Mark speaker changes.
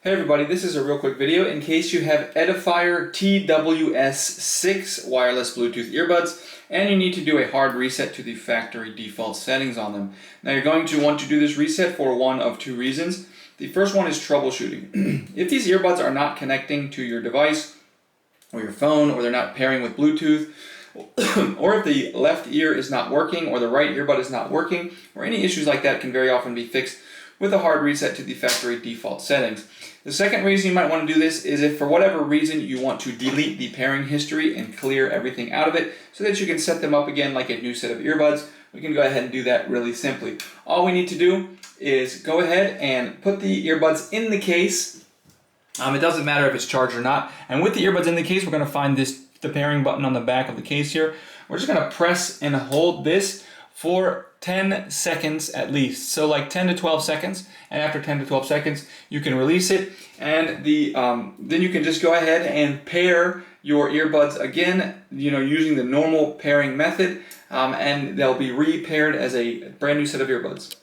Speaker 1: Hey everybody, this is a real quick video in case you have Edifier TWS6 wireless Bluetooth earbuds and you need to do a hard reset to the factory default settings on them. Now you're going to want to do this reset for one of two reasons. The first one is troubleshooting. If these earbuds are not connecting to your device or your phone, or they're not pairing with Bluetooth, or if the left ear is not working or the right earbud is not working, or any issues like that can very often be fixed with a hard reset to the factory default settings. The second reason you might want to do this is if for whatever reason you want to delete the pairing history and clear everything out of it so that you can set them up again like a new set of earbuds. We can go ahead and do that really simply. All we need to do is go ahead and put the earbuds in the case. It doesn't matter if it's charged or not. And with the earbuds in the case, we're going to find the pairing button on the back of the case here. We're just going to press and hold this for 10 seconds at least. So like 10 to 12 seconds. And after 10 to 12 seconds, you can release it. And then you can just go ahead and pair your earbuds again, using the normal pairing method. And they'll be re-paired as a brand new set of earbuds.